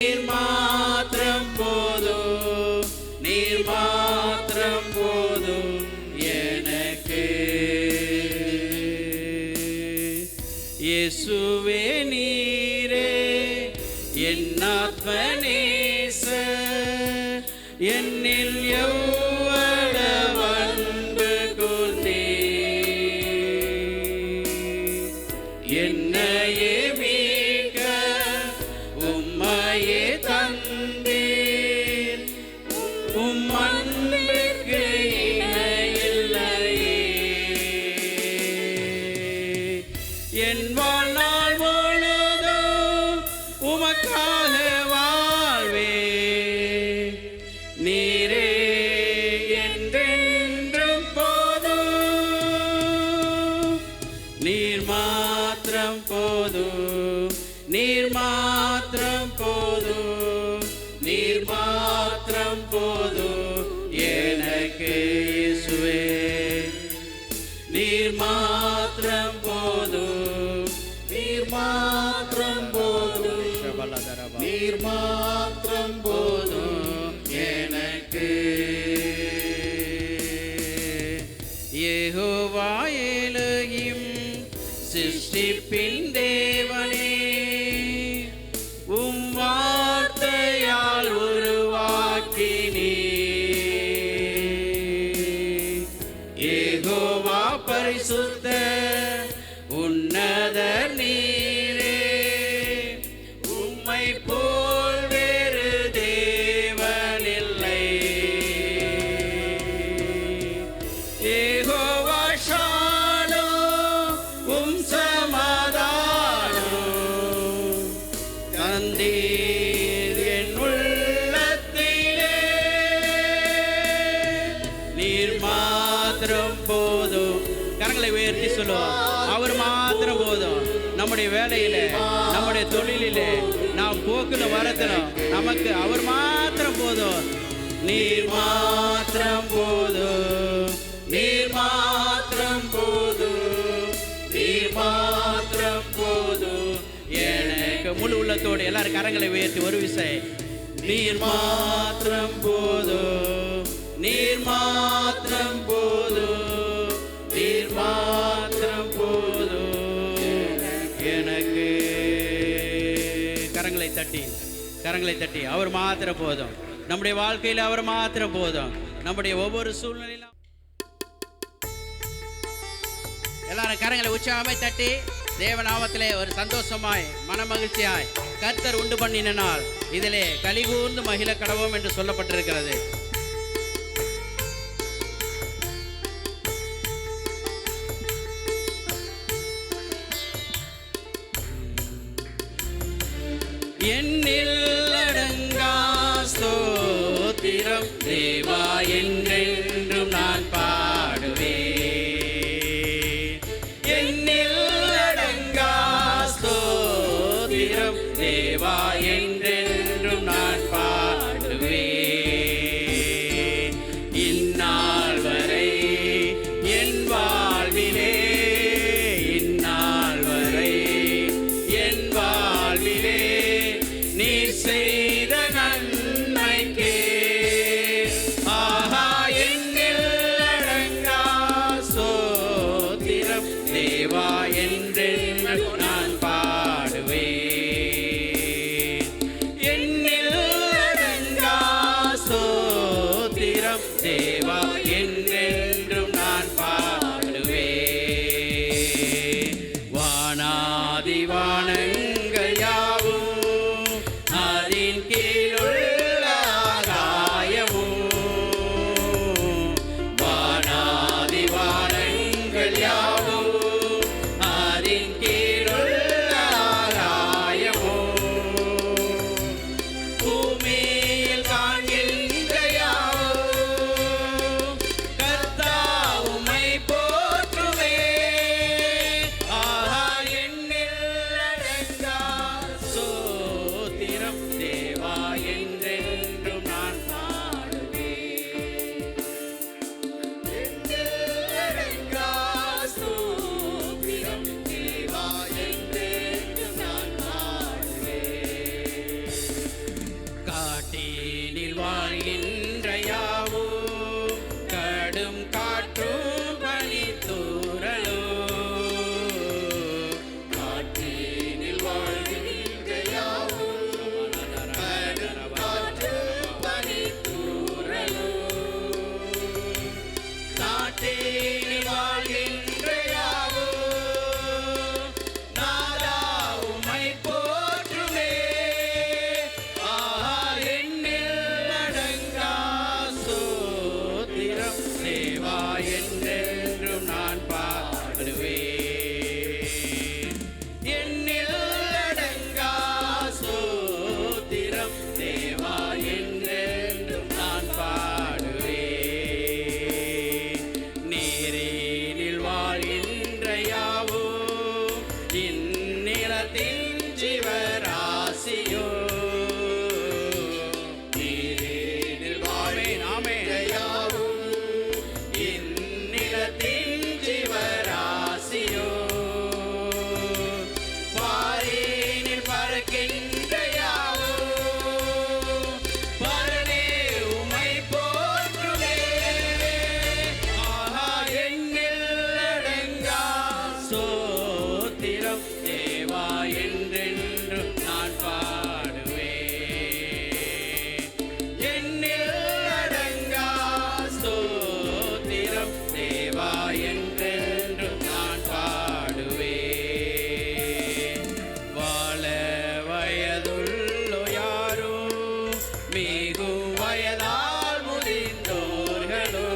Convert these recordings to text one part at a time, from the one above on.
நீர் மாத்திரம் போதும், நீர் மாத்திரம் போதும் எனக்கு. இயேசுவே நீரே என் ஆத்மநேசர், என்னில் எவ்வளவு அன்பு கூர்ந்தீர். என்னையே மீட்க உம்மையே தந்தீர், உம் அன்பிற்கு இணையில்லையே. என் வாழ்நாள் முழுதும் உமக்காக வாழ்வே, நீரே என்றென்றும் போதும். நீர் மாத்திரம் போதும், நீர் மாத்திரம் போதும், நீர் மாத்திரம் போதும் எனக்கு. இயேசுவே நீர் மாத்திரம் போதும், நீர் மாத்திரம் போதும், நீர் மாத்திரம் போதும் எனக்கு. யெகோவா எலோஹிம் சிருஷ்டிப்பின் தேவனே, உம் வார்த்தையால் உருவாக்கினீர். யெகோவா பரிசுத்தர் உன்னதர் நீரே, உம்மை போல் வேறு தேவனில்லை. யெகோவா ஷாலோம் உம் சமாதானம் தந்தீர் என் உள்ளத்திலே. நீர் மாத்திரம் போதும். கரங்களை உயர்த்தி சொல்லுவோம், அவர் மாத்திரம் போதும். நம்முடைய வேலையில, நம்முடைய தொழிலிலே, நாம் போக்குல வரத்திலும் நமக்கு அவர் மாத்திரம் போதும். நீர் மாத்திரம் போதும், நீர் மாத்திரம் போதும், நீர் மாத்திரம் போதும் எனக்கு. முழு உள்ளத்தோடு எல்லாரும் கரங்களை உயர்த்தி ஒரு விசை. நீர் மாத்திரம் போதும், நீர் மாத்திரம் போதும், நீர் மாத்திரம் போதும் எனக்கு. கரங்களை தட்டி, கரங்களை தட்டி அவர் மாத்திரம் போதும். நம்முடைய வாழ்க்கையில் அவர் மாத்திரம் போதும். நம்முடைய ஒவ்வொரு சூழ்நிலையிலும் எல்லாரும் கரங்களை உற்சாகமாய் தட்டி தேவநாமத்திலே ஒரு சந்தோஷமாய் மனமகிழ்ச்சியாய் கர்த்தர் உண்டு பண்ணின நாள் இதிலே கலிகூர்ந்து மகிழ கடவோம் என்று சொல்லப்பட்டிருக்கிறது. என்னில் அடங்கா ஸ்தோத்திரம் தேவா என்றென்றும் நான் பாடுவேன். என்னில் அடங்கா ஸ்தோத்திரம் தேவா என்றென்றும் நான் பாடுவேன். இந்நாள் வரை என் வாழ்விலே, இந்நாள் வரை என் வாழ்விலே நீர் செய்த நன்மைக்கே ஆஹா என்னில் அடங்கா ஸ்தோத்திரம் தேவா என்றென்றும் நான் பாடுவேன். என்னில் அடங்கா ஸ்தோத்திரம் தேவா என்றென்றும் நான் பாடுவேன். வானாதி வானங்கள் யாவும் அதன் கீழுள்ள ஆகாயமும், வானாதி வானங்கள் யாவும் அதன் கீழுள்ள ஆகாயமும், பூமியில் காண்கின்ற யாவும் கர்த்தர் உம்மை போற்றுவேன். ஆஹா என்னில் அடங்கா ஸ்தோத்திரம் தேவா மிகு வயதால் முதிர்ந்தோர்களோ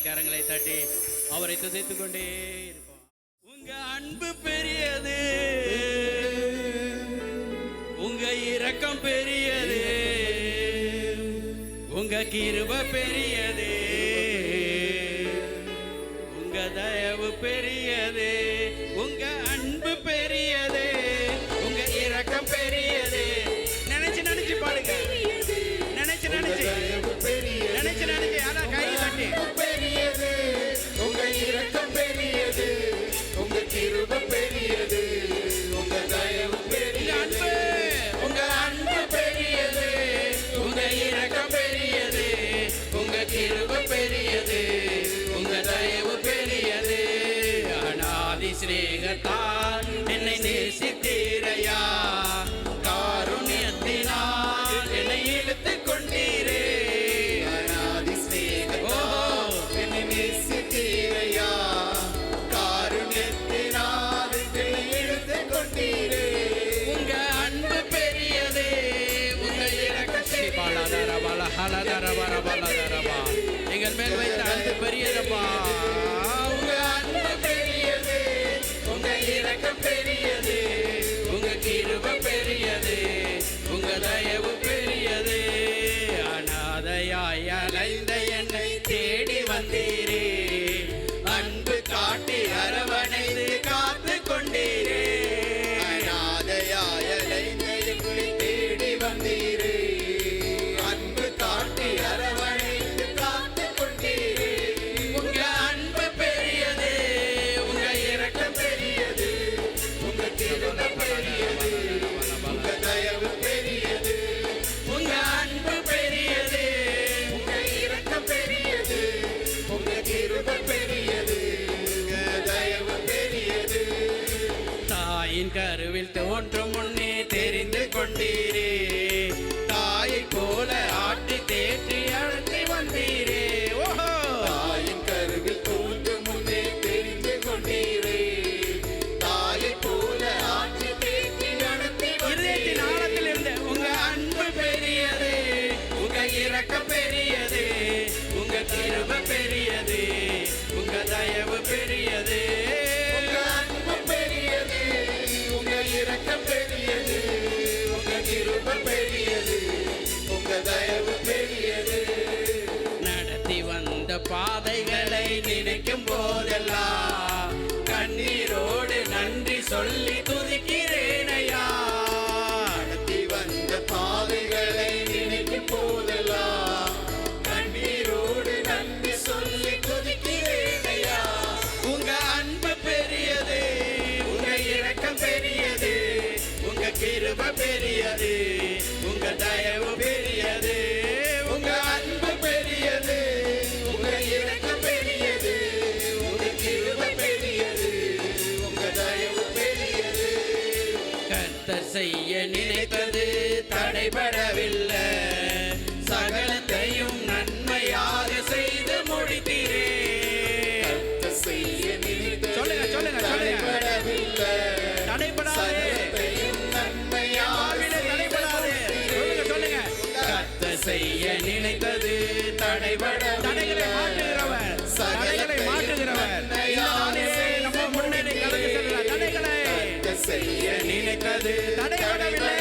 கரங்களை தட்டி அவரை துதித்துக் கொண்டே இருப்போம். உங்க அன்பு பெரியது, உங்க இரக்கம் பெரியது, உங்க கிருபை பெரியது, உங்க தயவு பெரியது, உங்க அன்பு பெரியது, உங்க இரக்கம் பெரியது. நினைச்சு நினைச்சு பாடுங்க, நினைச்சு நினைச்சு நினைச்சு நினைச்சு ஆனா கை தட்டி. உங்க இரக்கம் பெரியது, உங்க கிருபை பெரியது, உங்க தயவு பெரியது, உங்க அன்பு பெரியது, உங்க இரக்கம் பெரியது, உங்க கிருபை பெரியது, உங்க தயவு பெரியது. அநாதி சிநேகத்தால் என்னை நேசித்தீரையா, காருண்யத்தினால் என்னை இழுத்துக் கொண்டீரே. அநாதி சிநேகத்தால் என்னை நேசித்தீரையா, காருண்யத்தினால் என்னை இழுத்துக் கொண்டீரே. உங்க அன்பு பெரியது, உங்க இரக்கம் எங்கள் மேல் வைத்த அன்பு பெரியதப்பா. உங்க அன்பு பெரியது, உங்க இரக்கம் பெரியது, உங்க கிருபை பெரியது, உங்க தயவு பெரியது. அநாதையாய் அலைந்த என்னை தேடி வந்தீரே, அன்பு காட்டி அரவணைத்து காத்து கொண்டீரே. அநாதையாய் அலைந்த என்னை தேடி வந்தீரே, அன்பு காட்டி அரவணைத்து காத்து கொண்டீரே. உங்க அன்பு பெரியது, உங்க இரக்கம் பெரியது, உங்க கிருபை பெரியது, உங்க தயவு பெரியது, உங்க அன்பு பெரியது, உங்க இரக்கம் பெரியது, உங்க கிருபை பெரியது, உங்க தயவு பெரியது. தாயின் கருவில் தோன்றும் முன்னே தெரிந்து கொண்டீரே, தாயை போல ஆட்டி தேற்றி அழைத்து வந்தீரே. ஓஹோ, தாயின் கருவில் தோன்றும் முன்னே தெரிந்து கொண்டீரே, தாயை போல ஆட்சி தேற்றி நடத்தி இதயத்தின் ஆழத்தில் இருந்த உங்க அன்பு பெரியது, உங்க இரக்கம் பெரியது, உங்க கிருபை பெரியது, உங்க தயவு பெரியது. உங்க அன்பு பெரியது, உங்க இரக்கம் பெரியது, உங்க கிருபை பெரியது, உங்க தயவு பெரியது. நடத்தி வந்த பாதைகளை நினைக்கும் போதெல்லாம் கண்ணீரோடு நன்றி சொல்லி துதிக்கிறேனையா. நடத்தி வந்த பாதைகளை நினைக்கும் போதெல்லாம் கண்ணீரோடு நன்றி சொல்லி துதிக்கிறேனையா. உங்க அன்பு பெரியது, உங்க இரக்கம் பெரியது, உங்க கிருபை பெரியது, உங்க தயவு பெரியது. உங்க அன்பு பெரியது, உங்க இரக்கம் பெரியது, உங்க கிருபை பெரியது, உங்க தயவு பெரியது. கர்த்தர் செய்ய நினைத்தது தடைபடவில்லை, சகலத்தையும் நன்மையாக செய்து முடித்தீரே. கர்த்தர் செய்ய நினைத்தது சொல்லுங்க, சொல்லுங்க, சொல்லுங்க. தடைபடவில்லை, தடைபடாதே. சகலத்தையும் செய்ய நினைத்தது தடைபடவில்லை.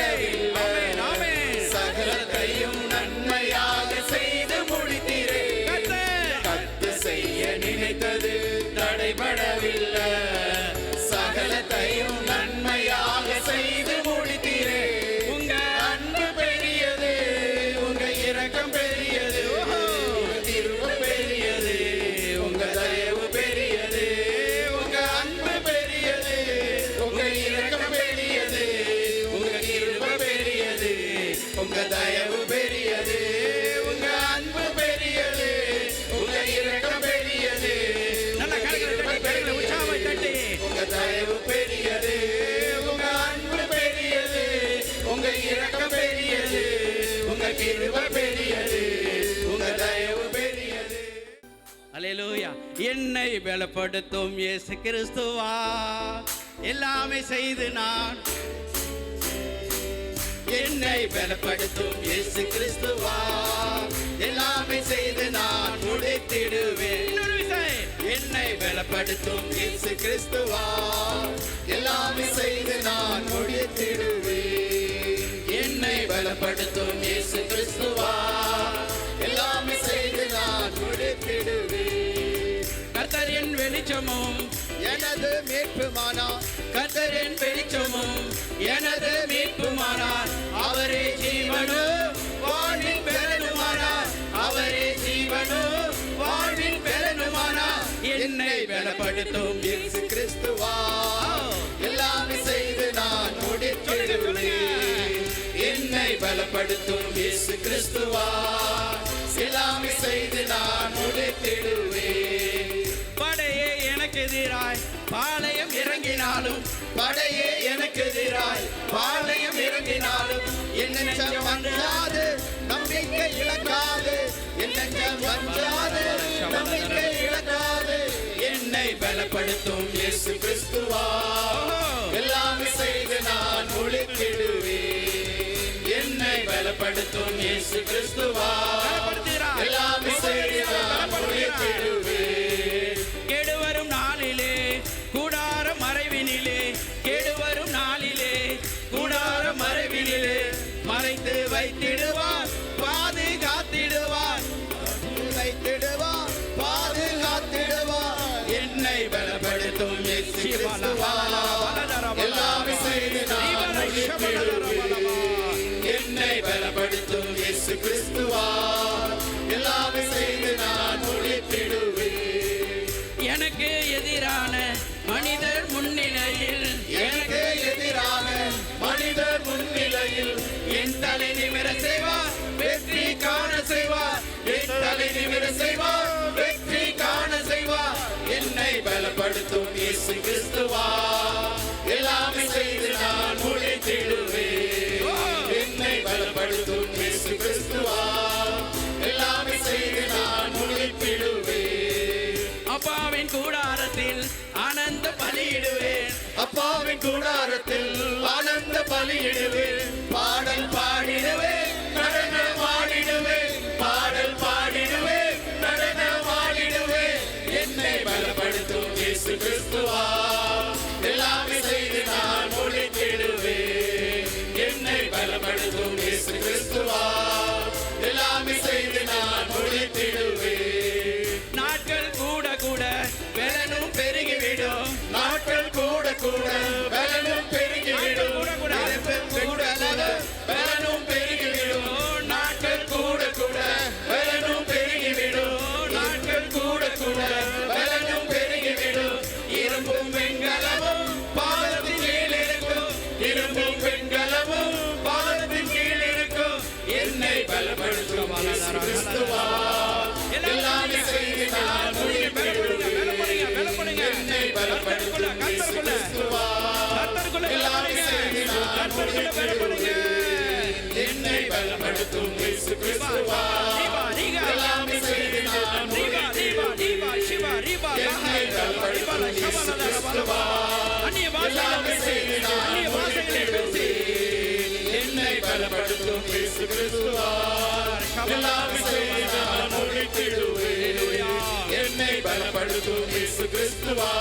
ஆமென், ஆமென். சகலத்தையும் நன்மையாக செய்து முடித்தீரே. கர்த்தர் செய்ய நினைத்தது தடைபடவில்லை. சகலத்தையும் நன்மையாக செய்து முடித்தீரே. உங்க அன்பு பெரியது, உங்க இரக்கம் பெரியது, உங்க கிருபை பெரியது, உங்க தயவு பெரியது. உங்க அன்பு பெரியது, உங்க இரக்கம் பெரியது, உங்க கிருபை பெரியது, உங்க தயவு பெரியது. உங்க அன்பு பெரியது, உங்க இரக்கம் பெரியது, நல்ல கரங்களை தட்டி, கரங்களை உற்சாகமாய் தட்டி. உங்க தயவு பெரியது, உங்க அன்பு பெரியது, உங்க இரக்கம் பெரியது, உங்க கிருபை பெரியது, உங்க தயவு பெரியது. அல்லேலூயா. என்னை பலப்படுத்தும் இயேசு கிறிஸ்துவா, எல்லாமே செய்து நான். என்னை பலப்படுத்தும் இயேசு கிறிஸ்துவா, எல்லாமே செய்து நான் முடித்திடுவேன். இன்னொரு விசை. என்னை பலப்படுத்தும் இயேசு கிறிஸ்துவா, எல்லாமே செய்து நான் முடித்திடுவேன். என்னை பலப்படுத்தும் இயேசு கிறிஸ்துவா, எல்லாமே செய்து நான் முடித்திடுவேன். கர்த்தர் என் வெளிச்சமும் எனது மீட்புமானார், கர்த்தர் என் வெளிச்சமும் எனது மீட்புமானார். அவரே ஜீவனும் வாழ்வின் பெறனுமானார். அவரே ஜீவனும் வாழ்வின் பெறனுமானார். என்னை பலப்படுத்தும் இயேசு கிறிஸ்துவா, எல்லாமே செய்து நான் முடித்திடுவேன். என்னை பலப்படுத்தும் இயேசு கிறிஸ்துவா, எல்லாமே செய்து நான் முடித்திடுவேன். படையே எனக்கு எதிராய் பாளையம் இறங்கினாலும், படையே எனக்கு எதிராய் பாளையம் இறங்கினாலும், என் நெஞ்சம் அஞ்சாது நம்பிக்கை இழக்காது, என் நெஞ்சம் அஞ்சாது நம்பிக்கை இழக்காது. என்னை பலப்படுத்தும் இயேசு கிறிஸ்துவா, எல்லாமே செய்து நான் முடித்திடுவேன். என்னை பலப்படுத்தும் இயேசு கிறிஸ்துவா, எல்லாமே செய்து நான் முடித்திடுவேன். கெடுவரும் நாளிலே கூடார மறைவினிலே, கெடுவரும் நாளிலே கூடார மறைவினிலே மறைத்து வைத்திடுவார், பாதுகாத்திடுவார், வைத்திடுவார், பாதுகாத்திடுவார். என்னை பலப்படுத்தும் இயேசு கிறிஸ்துவா, எல்லாமே செய்து நான் முடித்திடுவேன். என்னை பலப்படுத்தும் இயேசு கிறிஸ்துவா, எல்லாமே செய்து நான் முடித்திடுவேன். எனக்கு எதிரான மனிதர் முன்னிலையில், எனக்கு எதிரான மனிதர் முன்னிலையில் என் தலை நிமிர செய்வார், வெற்றி காண செய்வார். என் தலை நிமிர செய்வார், வெற்றி காண செய்வார். என்னை பலப்படுத்தும் இயேசு கிறிஸ்துவா, எல்லாமே செய்து நான் முடித்திடுவேன். என்னை பலப்படுத்தும் இயேசு கிறிஸ்துவா, எல்லாமே செய்து நான் முடித்திடுவேன். அப்பாவின் கூடாரத்தில் ஆனந்த பலியிடுவேன், அப்பாவின் கூடாரத்தில் ஆனந்த பலியிடுவேன். பாடல் பாடிடுவேன், நடனம் ஆடிடுவேன். பாடல் பாடிடுவேன், நடனம் ஆடிடுவேன். என்னை பலப்படுத்தும் இயேசு கிறிஸ்துவா, எல்லாமே செய்து நான் முடித்திடுவேன். என்னை பலப்படுத்தும் இயேசு கிறிஸ்துவா, எல்லாமே செய்து நான் முடித்திடுவேன். நாட்கள் கூட கூட பலனும் பெருகிவிடும், நாட்கள் கூட கூட பலனும் பெருகிவிடும். நெருப்பம் கூட பலனும் பெருகிவிடும். நாட்கள் கூட கூட பலனும் பெருகிவிடும். நாட்கள் கூட கூட பலனும் பெருகிவிடும். இரும்பும் வெண்கலமும் பாதத்தின் கீழ் இருக்கும். இரும்பும் வெண்கலமும் பாதத்தின் கீழ் இருக்கும். என்னை பலப்படுத்தும் இயேசு கிறிஸ்துவா, எல்லாமே செய்து நான் முடித்திடுவேன். என்னை பலப்படுத்தும் இயேசு கிறிஸ்துவா, எல்லாமே செய்து நான் முடித்திடுவேன். என்னை பலப்படுத்தும் இயேசு கிறிஸ்துவா, எல்லாமே செய்து நான் முடித்திடுவேன். என்னை பலப்படுத்தும் இயேசு கிறிஸ்துவா, எல்லாமே செய்து நான் முடித்திடுவேன். என்னை பலப்படுத்தும் இயேசு கிறிஸ்துவா, எல்லாமே செய்து நான் முடித்திடுவேன். என்னை பலப்படுத்தும் இயேசு கிறிஸ்துவா,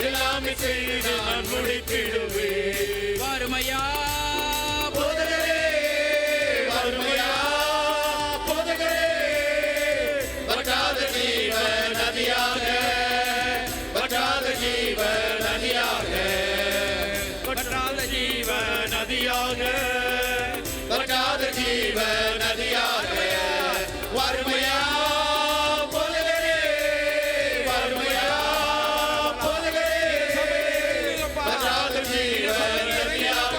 எல்லாமே எல்லாமே செய்து நான் முடித்திடுவேன். வறுமையா போதகரே, வறுமையா போதகரே, வற்றாத ஜீவ நதியாக, வற்றாத ஜீவ நதியாக, வற்றாத ஜீவ நதியாக, வற்றாத ஜீவ நதியாக. வறுமையா போதகரே, வறுமையா போதகரே, வற்றாத ஜீவ நதியாக,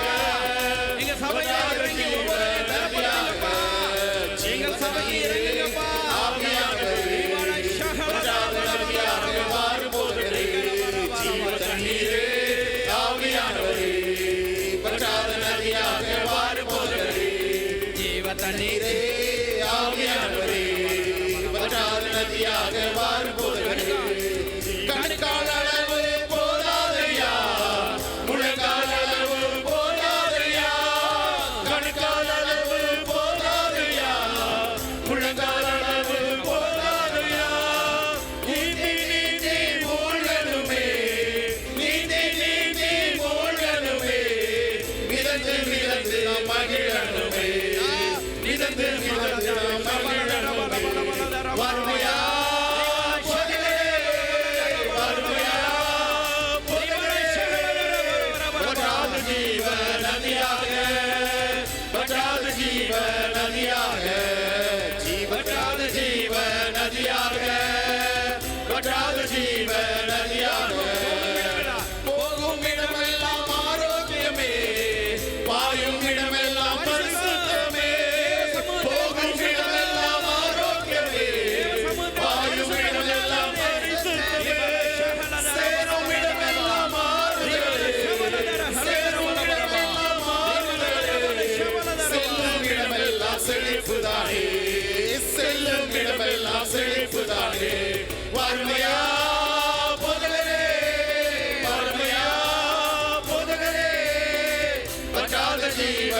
எங்க சபையில இறங்கி ஒவ்வொரு தரப்படுங்கப்பா. எங்கள் சபைக்கு இறங்குங்கப்பா. ஜீவ தண்ணீரே ஆவியானவரே, வற்றாத நதியாக வாரும் போதகரே. கணுக்கால் அளவு போதாதையா, முழங்கால் அளவு போதாதையா, கணுக்கால் அளவு போதாதையா, முழங்கால் அளவு போதாதையா. நீந்தி நீந்தி மூழ்கணுமே, நீந்தி நீந்தி மூழ்கணுமே, மிதந்து மிதந்து நாம் மகிழணுமே, மிதந்து மிதந்து நாம் மகிழணுமே. வறுமையா போதகரே, வறுமையா போதகரே, வற்றாத ஜீவ நதியாக, வற்றாத ஜீவ நதியாக, வற்றாத ஜீவ நதியாக, வற்றாத ஜீவ நதியாக. போகும் இடமெல்லாம் ஆரோக்கியமே, பாயும் இடமெல்லாம் பரிசுத்தமே, போகும் இடமெல்லாம் ஆரோக்கியமே, பாயும் இடமெல்லாம் பரிசுத்தமே, சேரும் இடமெல்லாம் ஆறுதலே, சேரும் இடமெல்லாம் ஆறுதலே, செல்லும் இடமெல்லாம் செழிப்புதானே, செல்லும் இடமெல்லாம் செழிப்புதானே. வறுமையா போதகரே, வறுமையா போதகரே, வற்றாத ஜீவ